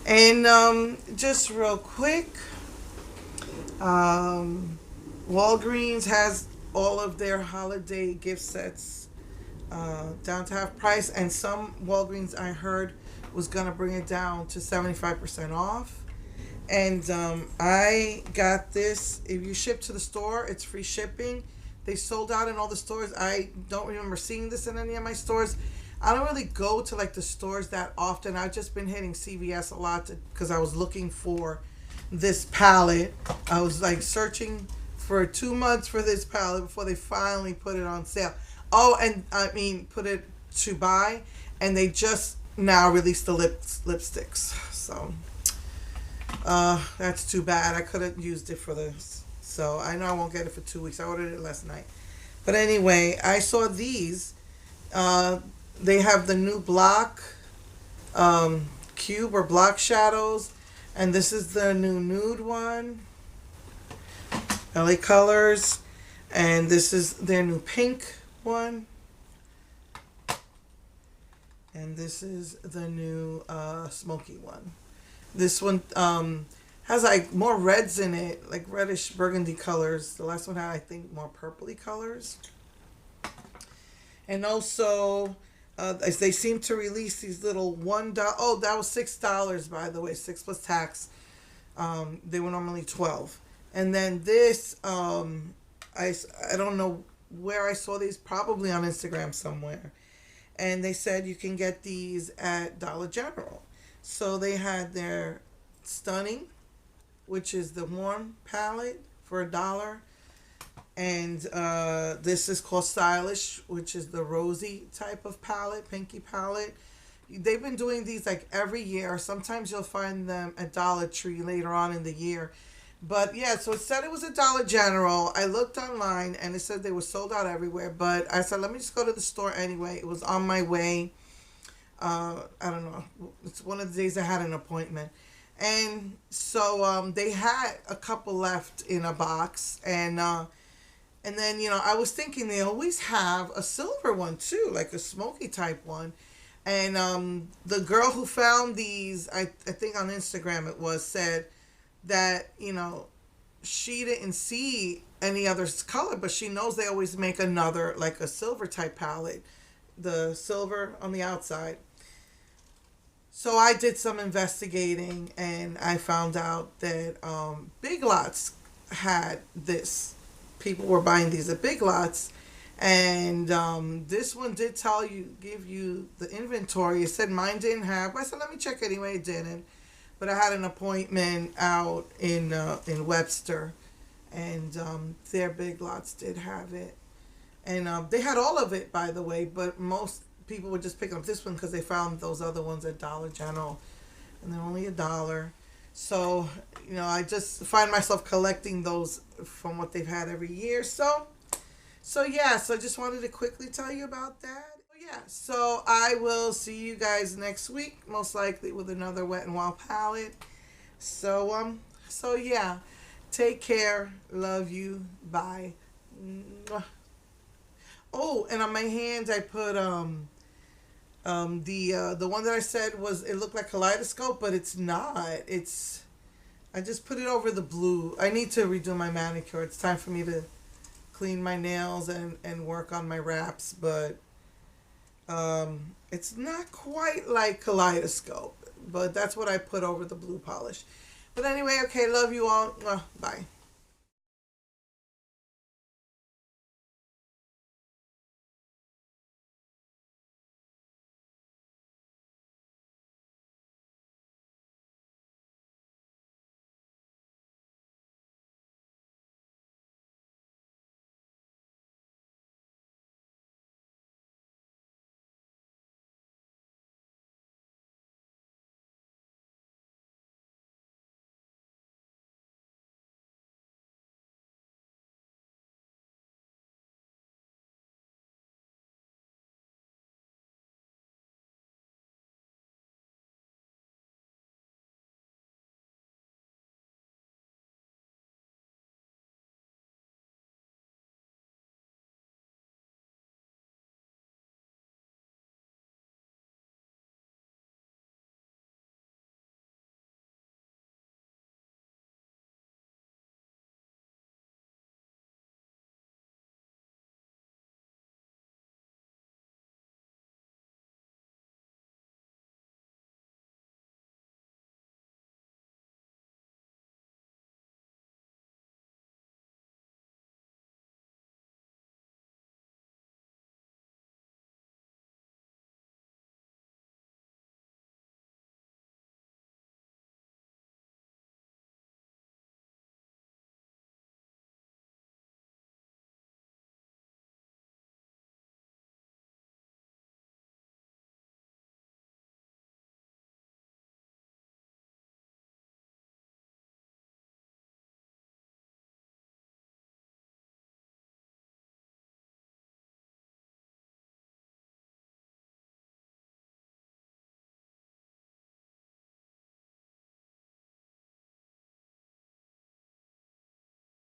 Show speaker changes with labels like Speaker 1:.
Speaker 1: And just real quick, um, Walgreens has all of their holiday gift sets down to half price, and some Walgreens I heard was gonna bring it down to 75% off. And I got this. If you ship to the store, it's free shipping. They sold out in all the stores. I don't remember seeing this in any of my stores. I don't really go to like the stores that often. I've just been hitting CVS a lot because I was looking for this palette. I was like searching for 2 months for this palette before they finally put it on sale. Oh, and I mean, put it to buy, and they just now released the lipsticks. So that's too bad. I could have used it for this. So I know I won't get it for 2 weeks. I ordered it last night. But anyway, I saw these. Uh, they have the new block cube or block shadows, and this is the new nude one, LAColors, and this is their new pink one, and this is the new smoky one. This one has like more reds in it, like reddish burgundy colors. The last one had, I think, more purpley colors. And also, as they seem to release these little $1. Oh, that was $6, by the way, six plus tax. They were normally 12. And then this, I don't know where I saw these, probably on Instagram somewhere. And they said you can get these at Dollar General. So they had their Stunning, which is the warm palette for $1. And this is called Stylish, which is the rosy type of palette, pinky palette. They've been doing these like every year. Sometimes you'll find them at Dollar Tree later on in the year. But yeah, so it said it was at Dollar General. I looked online and it said they were sold out everywhere. But I said, let me just go to the store anyway. It was on my way. I don't know. It's one of the days I had an appointment. And so they had a couple left in a box. And then, I was thinking they always have a silver one too, like a smoky type one. And the girl who found these, I think on Instagram it was, said that, she didn't see any other color, but she knows they always make another, like a silver type palette, the silver on the outside. So I did some investigating and I found out that Big Lots had this. People were buying these at Big Lots. And this one did give you the inventory. It said mine didn't have. I said, let me check anyway. It didn't. But I had an appointment out in Webster. And their Big Lots did have it. And they had all of it, by the way. But most people were just picking up this one because they found those other ones at Dollar General. And they're only $1. So, I just find myself collecting those from what they've had every year. So yeah, so I just wanted to quickly tell you about that. Yeah, so I will see you guys next week, most likely with another Wet and Wild palette. So yeah, take care. Love you. Bye. Mwah. Oh, and on my hands I put the one that I said was, it looked like kaleidoscope, but it's not. I just put it over the blue. I need to redo my manicure. It's time for me to clean my nails and work on my wraps, but it's not quite like kaleidoscope, but that's what I put over the blue polish. But anyway, okay, love you all. Bye.